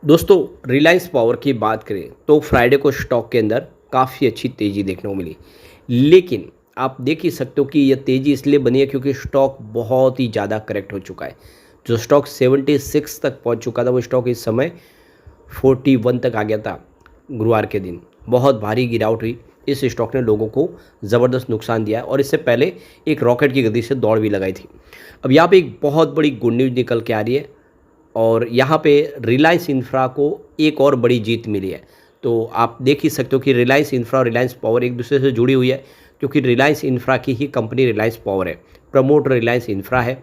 दोस्तों, रिलायंस पावर की बात करें तो फ्राइडे को स्टॉक के अंदर काफ़ी अच्छी तेज़ी देखने को मिली। लेकिन आप देख ही सकते हो कि यह तेज़ी इसलिए बनी है क्योंकि स्टॉक बहुत ही ज़्यादा करेक्ट हो चुका है। जो स्टॉक 76 तक पहुंच चुका था वो स्टॉक इस समय 41 तक आ गया था गुरुवार के दिन। बहुत भारी गिरावट हुई। इस स्टॉक ने लोगों को ज़बरदस्त नुकसान दिया है और इससे पहले एक रॉकेट की गति से दौड़ भी लगाई थी। अब यहाँ पे एक बहुत बड़ी गुड न्यूज़ निकल के आ रही है और यहाँ पे रिलायंस इंफ्रा को एक और बड़ी जीत मिली है। तो आप देख ही सकते हो कि रिलायंस इंफ्रा और रिलायंस पावर एक दूसरे से जुड़ी हुई है, क्योंकि रिलायंस इंफ्रा की ही कंपनी रिलायंस पावर है, प्रमोटर रिलायंस इंफ्रा है।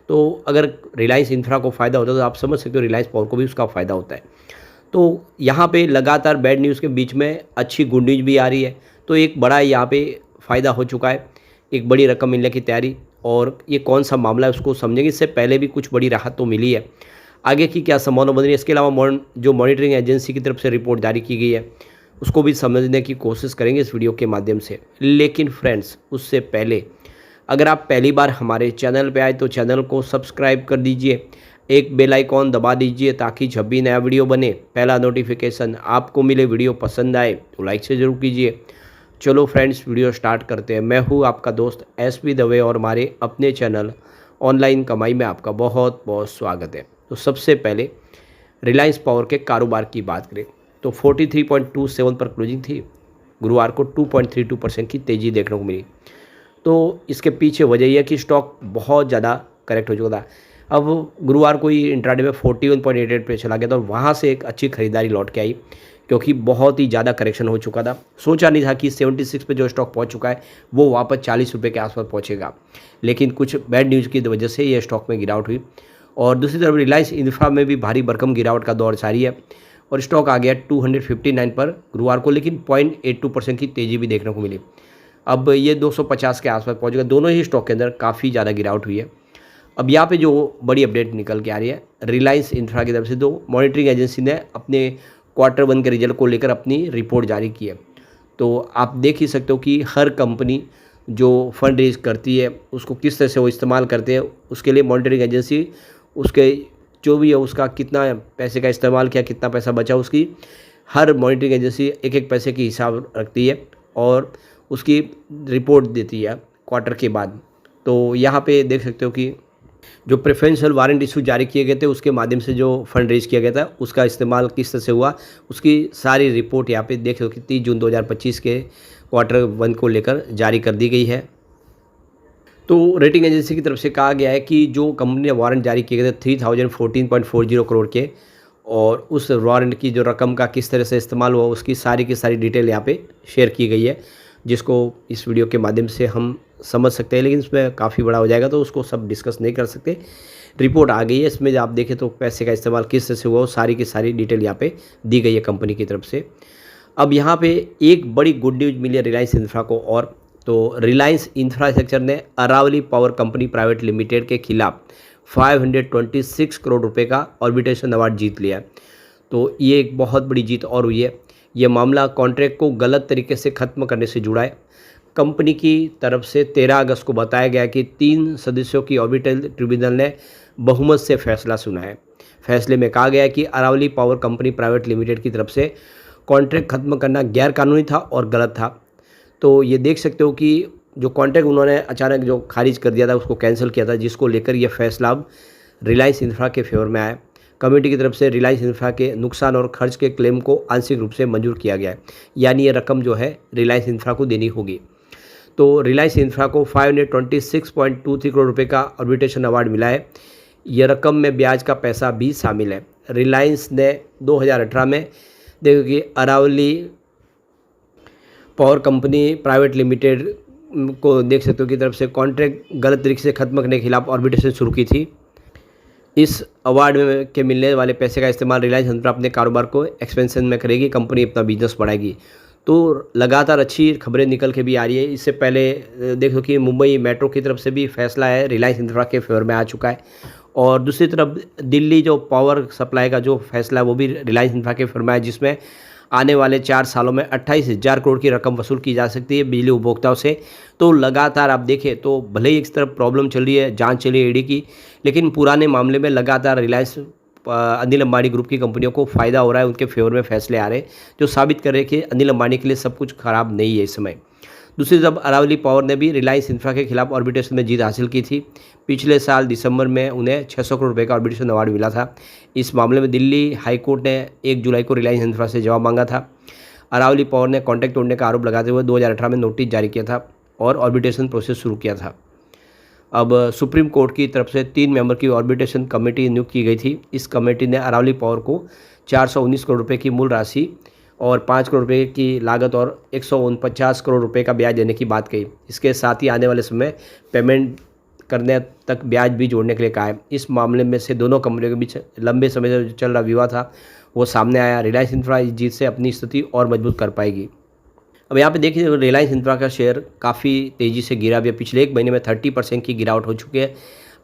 तो अगर रिलायंस इंफ्रा को फ़ायदा होता है तो आप समझ सकते हो रिलायंस पावर को भी उसका फ़ायदा होता है। तो यहाँ पे लगातार बैड न्यूज़ के बीच में अच्छी गुड न्यूज़ भी आ रही है। तो एक बड़ा यहाँ पे फ़ायदा हो चुका है, एक बड़ी रकम मिलने की तैयारी। और ये कौन सा मामला है उसको समझेंगे। इससे पहले भी कुछ बड़ी राहत तो मिली है, आगे की क्या संभावना बन रही है, इसके अलावा जो मॉनिटरिंग एजेंसी की तरफ से रिपोर्ट जारी की गई है उसको भी समझने की कोशिश करेंगे इस वीडियो के माध्यम से। लेकिन फ्रेंड्स, उससे पहले अगर आप पहली बार हमारे चैनल पे आए तो चैनल को सब्सक्राइब कर दीजिए, एक बेल आइकॉन दबा दीजिए ताकि जब भी नया वीडियो बने पहला नोटिफिकेशन आपको मिले। वीडियो पसंद आए तो लाइक से ज़रूर कीजिए। चलो फ्रेंड्स, वीडियो स्टार्ट करते हैं। मैं हूँ आपका दोस्त एसपी दवे और हमारे अपने चैनल ऑनलाइन कमाई में आपका बहुत बहुत स्वागत है। तो सबसे पहले रिलायंस पावर के कारोबार की बात करें तो 43.27 पर क्लोजिंग थी। गुरुवार को 2.32% की तेज़ी देखने को मिली। तो इसके पीछे वजह यह है कि स्टॉक बहुत ज़्यादा करेक्ट हो चुका था। अब गुरुवार को ही इंट्राडे में 41.88 पे चला गया था और वहाँ से एक अच्छी खरीदारी लौट के आई, क्योंकि बहुत ही ज़्यादा करेक्शन हो चुका था। सोचा नहीं था कि 76 पे जो स्टॉक पहुँच चुका है वो वापस 40 रुपये के आसपास पहुँचेगा, लेकिन कुछ बैड न्यूज़ की वजह से ये स्टॉक में गिरावट हुई। और दूसरी तरफ रिलायंस इंफ्रा में भी भारी भरकम गिरावट का दौर जारी है और स्टॉक आ गया 259 पर गुरुवार को, लेकिन 0.82% की तेज़ी भी देखने को मिली। अब ये 250 के आसपास पहुंच गया। दोनों ही स्टॉक के अंदर काफ़ी ज़्यादा गिरावट हुई है। अब यहाँ पे जो बड़ी अपडेट निकल के आ रही है रिलायंस इंफ्रा की तरफ से, तो मॉनिटरिंग एजेंसी ने अपने क्वार्टर 1 के रिजल्ट को लेकर अपनी रिपोर्ट जारी की है। तो आप देख ही सकते हो कि हर कंपनी जो फंड रेज करती है उसको किस तरह से वो इस्तेमाल करते हैं, उसके लिए मॉनिटरिंग एजेंसी उसके जो भी है उसका कितना पैसे का इस्तेमाल किया, कितना पैसा बचा, उसकी हर मॉनिटरिंग एजेंसी एक एक पैसे की हिसाब रखती है और उसकी रिपोर्ट देती है क्वार्टर के बाद। तो यहाँ पे देख सकते हो कि जो प्रेफरेंशियल वारंट इशू जारी किए गए थे उसके माध्यम से जो फंड रेज किया गया था उसका इस्तेमाल किस तरह से हुआ, उसकी सारी रिपोर्ट यहाँ पे देख सकते हो कि 30 जून 2025 के क्वार्टर 1 को लेकर जारी कर दी गई है। तो रेटिंग एजेंसी की तरफ से कहा गया है कि जो कंपनी ने वारंट जारी किए गए थे 3014.40 करोड़ के, और उस वारंट की जो रकम का किस तरह से इस्तेमाल हुआ उसकी सारी की सारी डिटेल यहाँ पे शेयर की गई है, जिसको इस वीडियो के माध्यम से हम समझ सकते हैं। लेकिन इसमें काफ़ी बड़ा हो जाएगा तो उसको सब डिस्कस नहीं कर सकते। रिपोर्ट आ गई है, इसमें जब आप देखें तो पैसे का इस्तेमाल किस तरह से हुआ वो सारी की सारी डिटेल यहाँ पे दी गई है कंपनी की तरफ से। अब यहाँ पे एक बड़ी गुड न्यूज़ मिली है रिलायंस इंफ्रा को, और तो रिलायंस इंफ्रास्ट्रक्चर ने Aravali power company private limited के खिलाफ 526 करोड़ रुपए का आर्बिट्रेशन अवार्ड जीत लिया है। तो ये एक बहुत बड़ी जीत और हुई है। ये मामला कॉन्ट्रैक्ट को गलत तरीके से ख़त्म करने से जुड़ा है। कंपनी की तरफ से 13 अगस्त को बताया गया कि 3 सदस्यों की ऑर्बिटल ट्रिब्यूनल ने बहुमत से फैसला सुना है। फैसले में कहा गया है कि Aravali power company private limited की तरफ से कॉन्ट्रैक्ट खत्म करना गैरकानूनी था और गलत था। तो ये देख सकते हो कि जो कॉन्ट्रैक्ट उन्होंने अचानक जो खारिज कर दिया था उसको कैंसिल किया था, जिसको लेकर यह फैसला अब रिलायंस इंफ्रा के फेवर में आया। कमेटी की तरफ से रिलायंस इंफ्रा के नुकसान और खर्च के क्लेम को आंशिक रूप से मंजूर किया गया है, यानी ये रकम जो है रिलायंस इंफ्रा को देनी होगी। तो रिलायंस इंफ्रा को 526.23 करोड़ रुपए का आर्बिट्रेशन अवार्ड मिला है। यह रकम में ब्याज का पैसा भी शामिल है। रिलायंस ने 2018 में देखो कि Aravali power company private limited को देख सकते हो की तरफ से कॉन्ट्रैक्ट गलत तरीके से खत्म करने के खिलाफ आर्बिट्रेशन शुरू की थी। इस अवार्ड में के मिलने वाले पैसे का इस्तेमाल रिलायंस इंफ्रा अपने कारोबार को एक्सपेंशन में करेगी, कंपनी अपना बिजनेस बढ़ाएगी। तो लगातार अच्छी खबरें निकल के भी आ रही है। इससे पहले देखो कि मुंबई मेट्रो की तरफ से भी फैसला है रिलायंस इंफ्रा के फेवर में आ चुका है, और दूसरी तरफ दिल्ली जो पावर सप्लाई का जो फैसला है वो भी रिलायंस इंफ्रा के फेवर में है, जिसमें आने वाले 4 सालों में 28,000 करोड़ की रकम वसूल की जा सकती है बिजली उपभोक्ताओं से। तो लगातार आप देखें तो भले ही एक तरफ प्रॉब्लम चल रही है, जांच चल रही है ईडी की, लेकिन पुराने मामले में लगातार रिलायंस अनिल अंबानी ग्रुप की कंपनियों को फ़ायदा हो रहा है, उनके फेवर में फैसले आ रहे हैं, जो साबित कर रहे हैं कि अनिल अंबानी के लिए सब कुछ खराब नहीं है इस समय। दूसरी तरफ अरावली पावर ने भी रिलायंस इंफ्रा के खिलाफ आर्बिट्रेशन में जीत हासिल की थी। पिछले साल दिसंबर में उन्हें 600 करोड़ रुपए का आर्बिट्रेशन अवार्ड मिला था। इस मामले में दिल्ली हाई कोर्ट ने 1 जुलाई को रिलायंस इंफ्रा से जवाब मांगा था। अरावली पावर ने कॉन्ट्रैक्ट तोड़ने का आरोप लगाते हुए 2018 में नोटिस जारी किया था और आर्बिट्रेशन प्रोसेस शुरू किया था। अब सुप्रीम कोर्ट की तरफ से 3 मेंबर की आर्बिट्रेशन कमेटी नियुक्त की गई थी। इस कमेटी ने अरावली पावर को 419 करोड़ रुपए की मूल राशि और 5 करोड़ रुपए की लागत और 149 करोड़ रुपए का ब्याज देने की बात कही। इसके साथ ही आने वाले समय पेमेंट करने तक ब्याज भी जोड़ने के लिए कहा है। इस मामले में से दोनों कंपनियों के बीच लंबे समय से जो चल रहा विवाद था वो सामने आया। रिलायंस इंफ्रा इस जीत से अपनी स्थिति और मजबूत कर पाएगी। अब यहाँ पे देखिए रिलायंस इंफ्रा का शेयर काफ़ी तेज़ी से गिरा भी है। पिछले 1 महीने में 30% की गिरावट हो चुकी है।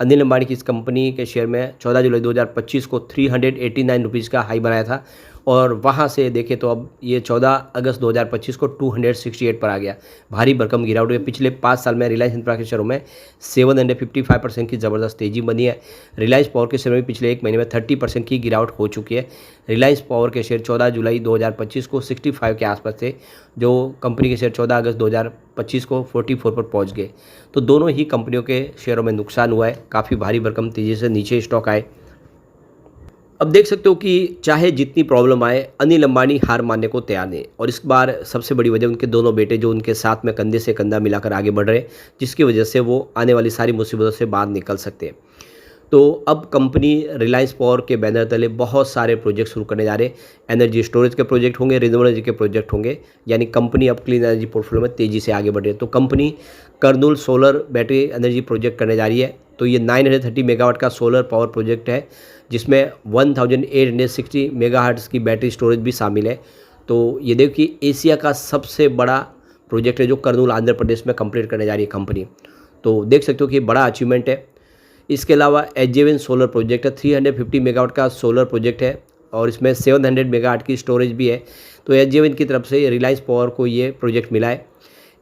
अनिल अंबानी की इस कंपनी के शेयर में 14 जुलाई 2025 को 389 रुपीज़ का हाई बनाया था और वहाँ से देखें तो अब ये 14 अगस्त 2025 को 268 पर आ गया। भारी भरकम गिरावट हुई। पिछले 5 साल में रिलायंस इंफ्रा के शेयरों में 755% की ज़बरदस्त तेज़ी बनी है। रिलायंस पावर के शेयर में पिछले 1 महीने में 30% की गिरावट हो चुकी है। रिलायंस पावर के शेयर 14 जुलाई 2025 को 65 के आसपास थे, जो कंपनी के शेयर 14 अगस्त 2025 को 44 पर पहुंच गए। तो दोनों ही कंपनियों के शेयरों में नुकसान हुआ है। काफ़ी भारी भरकम तेज़ी से नीचे स्टॉक आए। अब देख सकते हो कि चाहे जितनी प्रॉब्लम आए, अनिल अंबानी हार मानने को तैयार नहीं और इस बार सबसे बड़ी वजह उनके दोनों बेटे जो उनके साथ में कंधे से कंधा मिलाकर आगे बढ़ रहे हैं, जिसकी वजह से वो आने वाली सारी मुसीबतों से बाहर निकल सकते हैं। तो अब कंपनी रिलायंस पावर के बैनर तले बहुत सारे प्रोजेक्ट शुरू करने जा रहे हैं। एनर्जी स्टोरेज के प्रोजेक्ट होंगे, रिन्यूएबल एनर्जी के प्रोजेक्ट होंगे, यानी कंपनी अब क्लीन एनर्जी पोर्टफोलियो में तेज़ी से आगे बढ़ रही है। तो company Kurnool solar battery energy project करने जा रही है। तो ये 930 मेगावाट का सोलर पावर प्रोजेक्ट है, जिसमें 1860 मेगाहर्ट्ज़ की बैटरी स्टोरेज भी शामिल है। तो ये देखिए एशिया का सबसे बड़ा प्रोजेक्ट है जो कर्नूल आंध्र प्रदेश में कंप्लीट करने जा रही है कंपनी। तो देख सकते हो कि बड़ा अचीवमेंट है। इसके अलावा एचजेवन सोलर प्रोजेक्ट है, 350 मेगावाट का सोलर प्रोजेक्ट है और इसमें 700 मेगावाट की स्टोरेज भी है। तो एचजेवन की तरफ से रिलायंस पावर को ये प्रोजेक्ट मिला है।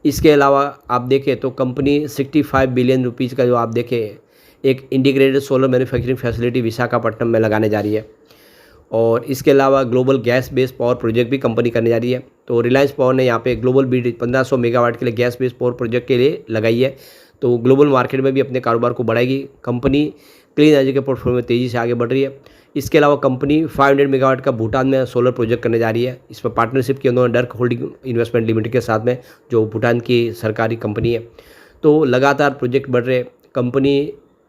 इसके अलावा आप देखें तो कंपनी 65 बिलियन रुपीज़ का जो आप देखें एक integrated solar manufacturing facility Visakhapatnam में लगाने जा रही है। और इसके अलावा global gas based power project भी कंपनी करने जा रही है। तो रिलायंस पावर ने यहाँ पे ग्लोबल बीड 1500 मेगावाट के लिए गैस बेस्ड पावर प्रोजेक्ट के लिए लगाई है। तो ग्लोबल मार्केट में भी अपने कारोबार को बढ़ाएगी। कंपनी क्लीन एनर्जी के पोर्टफोलियो में तेज़ी से आगे बढ़ रही है। इसके अलावा कंपनी 500 मेगावाट का भूटान में सोलर प्रोजेक्ट करने जा रही है। इस पर पार्टनरशिप की उन्होंने डर्क होल्डिंग इन्वेस्टमेंट लिमिटेड के साथ में, जो भूटान की सरकारी कंपनी है। तो लगातार प्रोजेक्ट बढ़ रहे। कंपनी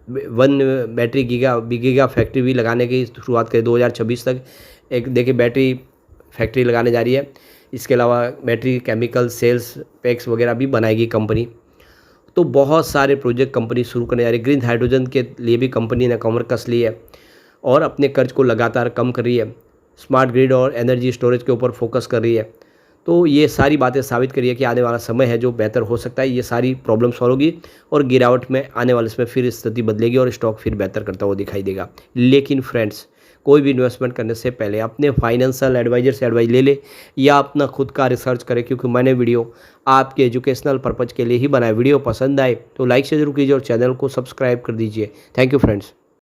1 बैटरी गीगा फैक्ट्री भी लगाने की शुरुआत करें 2026 तक। एक देखिए बैटरी फैक्ट्री लगाने जा रही है। इसके अलावा बैटरी केमिकल सेल्स पैक्स वगैरह भी बनाएगी कंपनी। तो बहुत सारे प्रोजेक्ट कंपनी शुरू करने जा रही है। ग्रीन हाइड्रोजन के लिए भी कंपनी ने कमर कस ली है और अपने कर्ज को लगातार कम कर रही है। स्मार्ट ग्रिड और एनर्जी स्टोरेज के ऊपर फोकस कर रही है। तो ये सारी बातें साबित करिए कि आने वाला समय है जो बेहतर हो सकता है। ये सारी प्रॉब्लम सॉल्व होगी और गिरावट में आने वाले समय फिर स्थिति बदलेगी और स्टॉक फिर बेहतर करता हुआ दिखाई देगा। लेकिन फ्रेंड्स, कोई भी इन्वेस्टमेंट करने से पहले अपने फाइनेंशियल एडवाइजर से एडवाइस ले ले या अपना खुद का रिसर्च करें, क्योंकि मैंने वीडियो आपके एजुकेशनल पर्पज़ के लिए ही बनाया। वीडियो पसंद आए तो लाइक से जरूर कीजिए और चैनल को सब्सक्राइब कर दीजिए। Thank you friends.